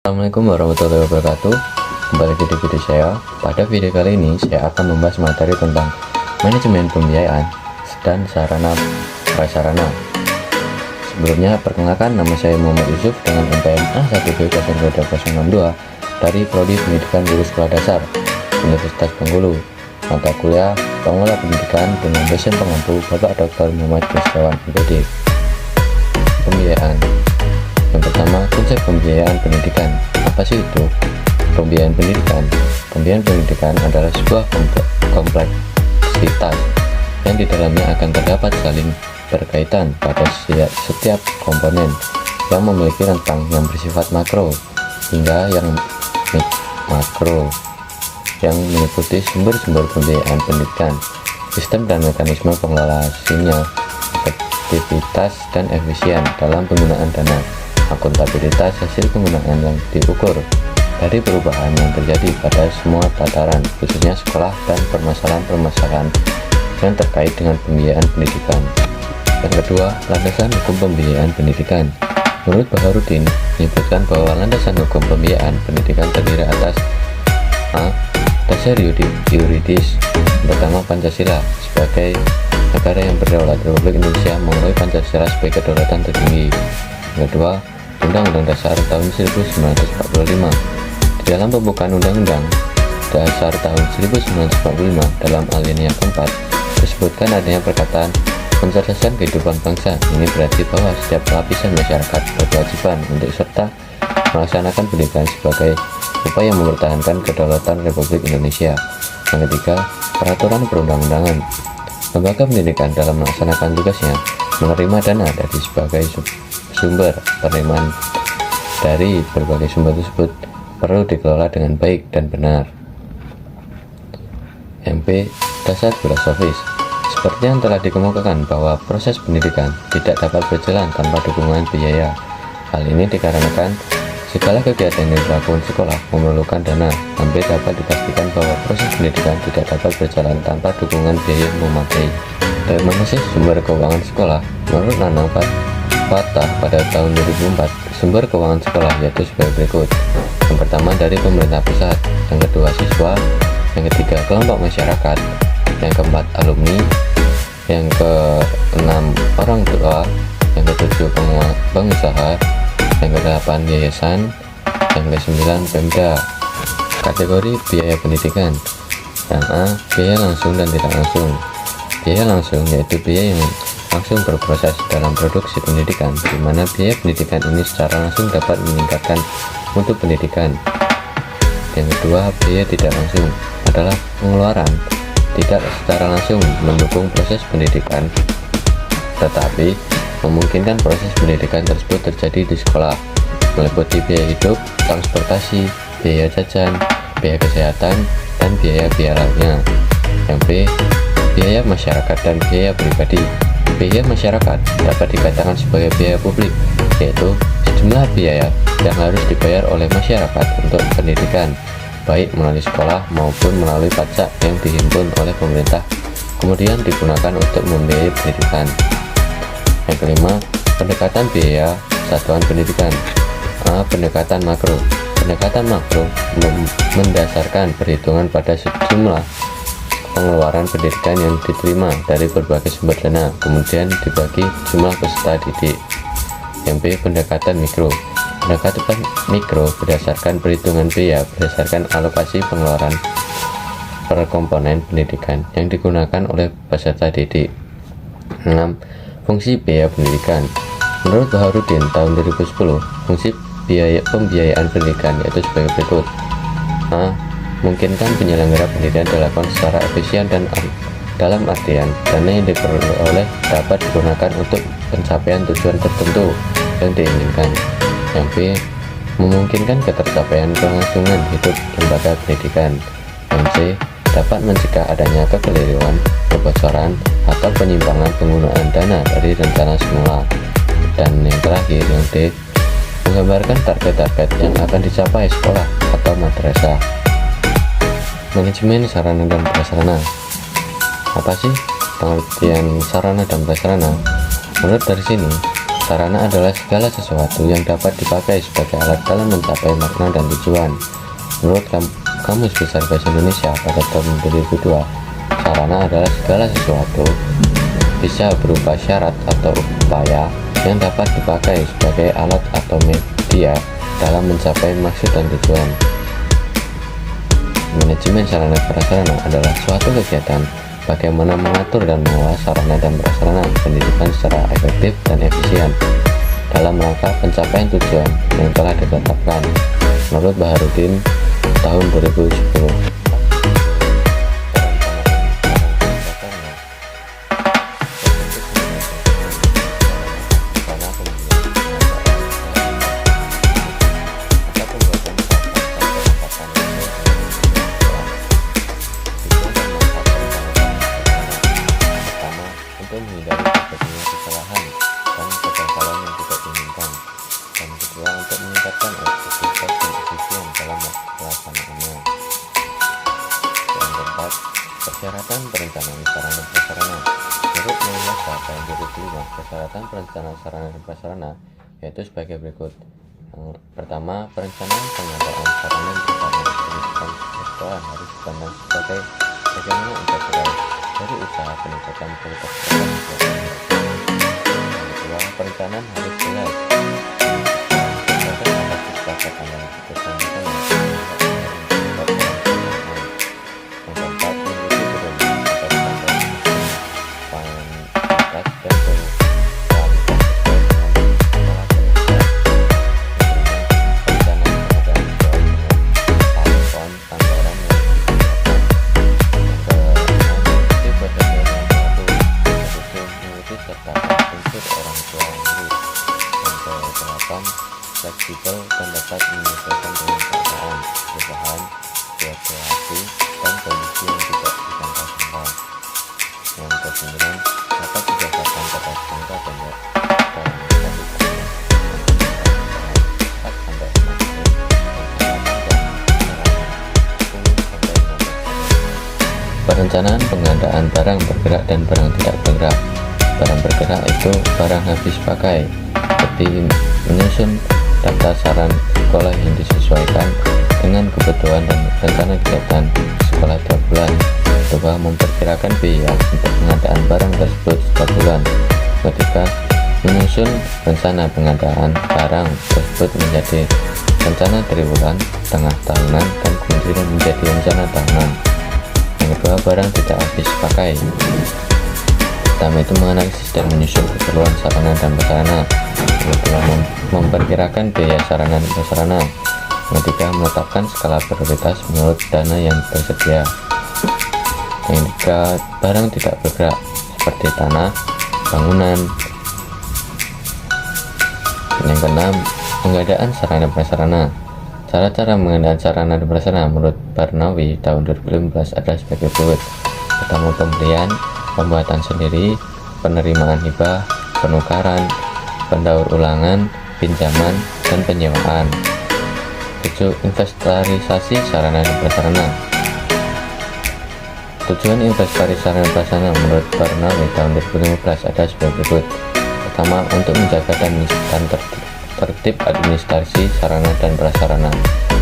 Assalamualaikum warahmatullahi wabarakatuh. Kembali lagi di video saya. Pada video kali ini saya akan membahas materi tentang manajemen pembiayaan dan sarana prasarana. Sebelumnya perkenalkan, nama saya Muhammad Yusuf dengan NPM A1B02062 dari Prodi Pendidikan Guru Sekolah Dasar Universitas Bengkulu. Mata kuliah Pengelola Pendidikan dengan dosen pengampu Bapak Dr. Muhammad Kristiawan MPD. Pembiayaan. Yang pertama, konsep pembiayaan pendidikan. Apa sih itu pembiayaan pendidikan? Pembiayaan pendidikan adalah sebuah kompleksitas yang di dalamnya akan terdapat saling berkaitan pada setiap komponen yang memiliki rentang yang bersifat makro hingga yang makro, yang meliputi sumber-sumber pembiayaan pendidikan, sistem dan mekanisme pengelolasinya, efektivitas dan efisien dalam penggunaan dana, akuntabilitas hasil penggunaan yang diukur dari perubahan yang terjadi pada semua tataran, khususnya sekolah, dan permasalahan-permasalahan yang terkait dengan pembiayaan pendidikan. Yang kedua, landasan hukum pembiayaan pendidikan. Menurut Baharudin, menyebutkan bahwa landasan hukum pembiayaan pendidikan terdiri atas A. Dasar yuridis. Pertama, Pancasila sebagai negara yang berdaulat, Republik Indonesia mengaku Pancasila sebagai kedaulatan tertinggi. Yang kedua, Undang-Undang Dasar tahun 1945. Di dalam pembukaan Undang-Undang Dasar tahun 1945 dalam alinea keempat disebutkan adanya perkataan pencerdasan kehidupan bangsa. Ini berarti bahwa setiap lapisan masyarakat berkewajiban untuk serta melaksanakan pendidikan sebagai upaya mempertahankan kedaulatan Republik Indonesia. Yang ketiga, peraturan perundang-undangan. Lembaga pendidikan dalam melaksanakan tugasnya menerima dana dari sebagai sumber. Penerimaan dari berbagai sumber tersebut perlu dikelola dengan baik dan benar. MP. Dasar filosofis. Seperti yang telah dikemukakan bahwa proses pendidikan tidak dapat berjalan tanpa dukungan biaya. Hal ini dikarenakan segala kegiatan yang dilakukan sekolah memerlukan dana. Hampir dapat dipastikan bahwa proses pendidikan tidak dapat berjalan tanpa dukungan biaya yang memadai. Dari mana sih sumber keuangan sekolah? Menurut Nana Fatah pada tahun 2004, sumber keuangan sekolah yaitu sebagai berikut. Yang pertama, dari pemerintah pusat. Yang kedua, siswa. Yang ketiga, kelompok masyarakat. Yang keempat, alumni. Yang keenam, orang tua. Yang ketujuh, pengusaha. Yang kedelapan, yayasan. Yang kesembilan, Pemda. Kategori biaya pendidikan. Yang A, biaya langsung dan tidak langsung. Biaya langsung yaitu biaya yang langsung berproses dalam produksi pendidikan, di mana biaya pendidikan ini secara langsung dapat meningkatkan mutu pendidikan. Yang kedua, biaya tidak langsung adalah pengeluaran tidak secara langsung mendukung proses pendidikan, tetapi memungkinkan proses pendidikan tersebut terjadi di sekolah, meliputi biaya hidup, transportasi, biaya jajan, biaya kesehatan, dan biaya-biaya lainnya. Yang B, biaya masyarakat dan biaya pribadi. Biaya masyarakat dapat dikatakan sebagai biaya publik, yaitu sejumlah biaya yang harus dibayar oleh masyarakat untuk pendidikan, baik melalui sekolah maupun melalui pajak yang dihimpun oleh pemerintah, kemudian digunakan untuk membiayai pendidikan. Yang kelima, pendekatan biaya satuan pendidikan. A. Pendekatan makro. Pendekatan makro mendasarkan perhitungan pada sejumlah pengeluaran pendidikan yang diterima dari berbagai sumber dana, kemudian dibagi jumlah peserta didik. Yang B. Pendekatan mikro. Pendekatan mikro berdasarkan perhitungan biaya berdasarkan alokasi pengeluaran per komponen pendidikan yang digunakan oleh peserta didik. 6. Fungsi biaya pendidikan. Menurut Baharudin tahun 2010, fungsi pembiayaan pendidikan yaitu sebagai berikut. A. Memungkinkan penyelenggara pendidikan dilakukan secara efisien dan dalam artian dana yang diperoleh dapat digunakan untuk pencapaian tujuan tertentu yang diinginkan. Yang B. Memungkinkan ketercapaian kelangsungan hidup lembaga pendidikan. Yang C. Dapat mencegah adanya kekeliruan, kebocoran, atau penyimpangan penggunaan dana dari rencana semula. Dan yang terakhir, yang D. Menggambarkan target-target yang akan dicapai sekolah atau madrasah. Manajemen sarana dan prasarana. Apa sih pengertian sarana dan prasarana? Menurut dari sini, Sarana adalah segala sesuatu yang dapat dipakai sebagai alat dalam mencapai makna dan tujuan. Menurut Kamus Besar Bahasa Indonesia pada tahun 2002, sarana adalah segala sesuatu bisa berupa syarat atau upaya yang dapat dipakai sebagai alat atau media dalam mencapai maksud dan tujuan. Manajemen sarana prasarana adalah suatu kegiatan bagaimana mengatur dan mengolah sarana dan prasarana pendidikan secara efektif dan efisien dalam rangka pencapaian tujuan yang telah ditetapkan. Menurut Baharudin tahun 2010. Untuk menghindari terjadinya kesalahan dan kegagalan yang tidak diinginkan, dan kedua untuk meningkatkan efektivitas dan efisien dalam pelaksanaannya. Yang keempat, persyaratan perencanaan sarana dan prasarana. Menurut Mulyasa tahun 2005, persyaratan perencanaan sarana dan prasarana yaitu sebagai berikut. Yang pertama, perencanaan pengadaan sarana dan prasarana pendidikan sekolah harus dipandang sebagai bagaimana integral dari usaha peningkatan kualitas sekolah. Yang kedua, perencanaan harus jelas berdasarkan atas kesepakatan dan keputusan bersama. Yang keempat, mengikuti pedoman atas standar kualitas dan kualitas sesuai dengan skala prioritas. Perencanaan pengadaan sesuai dengan PowerPoint anggaran yang disediakan. Mengikuti serta unsur orang tua murid. Yang ke-8, fleksibel dan dapat menyesuaikan dengan keadaan, perubahan, situasi, dan kondisi yang tidak disangka-sangka. Yang ke-9, dapat didasarkan pada jangka pendek dalam perencanaan pengadaan barang bergerak dan barang tidak bergerak. Barang bergerak itu barang habis pakai, seperti menyusun daftar saran sekolah yang disesuaikan dengan kebutuhan dan rencana kegiatan sekolah tiap bulan. Kedua, memperkirakan biaya untuk pengadaan barang tersebut setiap bulan. Ketiga, menyusun rencana pengadaan barang tersebut menjadi rencana triwulan, tengah tahunan, dan kemudian menjadi rencana tahunan. Yang kedua, barang tidak habis pakai. Pertama itu menganalisis dan menyusun keperluan sarana dan prasarana. Yang kedua, memperkirakan biaya sarana dan prasarana. Yang ketiga, menetapkan skala prioritas menurut dana yang tersedia. Yang ketiga, barang tidak bergerak seperti tanah, bangunan. Yang keenam, pengadaan sarana dan prasarana. Cara-cara pengadaan sarana dan prasarana menurut Barnawi tahun 2015 adalah sebagai berikut. Pertama, pembelian, pembuatan sendiri, penerimaan hibah, penukaran, pendaur ulangan, pinjaman, dan penyewaan. 7. Inventarisasi sarana dan prasarana. Tujuan inventarisasi sarana dan prasarana menurut Barnawi tahun 2015 adalah sebagai berikut. Pertama, untuk menjaga dan tertib administrasi sarana dan prasarana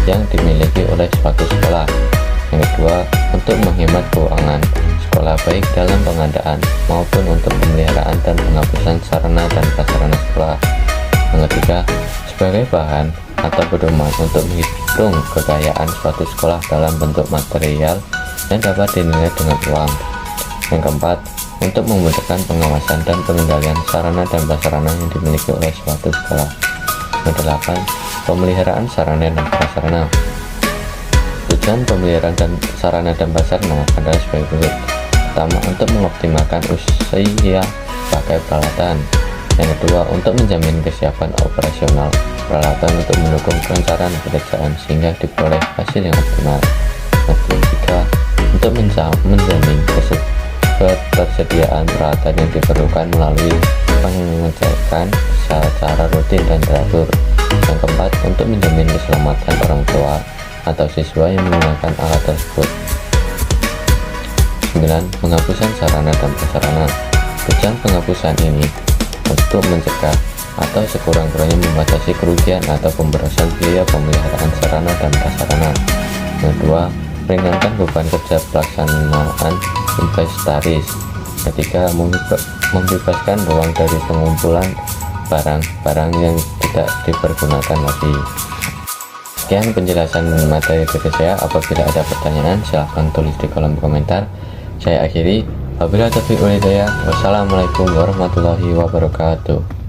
yang dimiliki oleh suatu sekolah. Yang kedua, untuk menghemat keuangan sekolah baik dalam pengadaan maupun untuk pemeliharaan dan penghapusan sarana dan prasarana sekolah. Yang ketiga, sebagai bahan atau pedoman untuk menghitung kekayaan suatu sekolah dalam bentuk material yang dapat dinilai dengan uang. Yang keempat, untuk memudahkan pengawasan dan pengendalian sarana dan prasarana yang dimiliki oleh suatu sekolah. Yang kedelapan, pemeliharaan sarana dan prasarana. Tujuan pemeliharaan dan sarana dan prasarana adalah sebagai berikut. Pertama, untuk mengoptimalkan usia pakai peralatan. Yang kedua, untuk menjamin kesiapan operasional peralatan untuk mendukung kelancaran pekerjaan sehingga diperoleh hasil yang optimal. Yang ketiga, untuk menjamin ketersediaan peralatan yang diperlukan melalui pengecekan secara rutin dan teratur. Yang keempat, untuk menjamin keselamatan orang tua atau siswa yang menggunakan alat tersebut. 9. Penghapusan sarana dan prasarana. Tujuan penghapusan ini untuk mencegah atau sekurang-kurangnya membatasi kerugian atau pemborosan biaya pemeliharaan sarana dan prasarana. Yang kedua, meringankan beban kerja pelaksanaan inventaris. Ketiga, membebaskan ruang dari pengumpulan barang-barang yang tidak dipergunakan lagi. Sekian penjelasan materi dari saya. Apabila ada pertanyaan, silahkan tulis di kolom komentar. Saya akhiri. Wabillahi taufiq wal hidayah. Wassalamualaikum warahmatullahi wabarakatuh.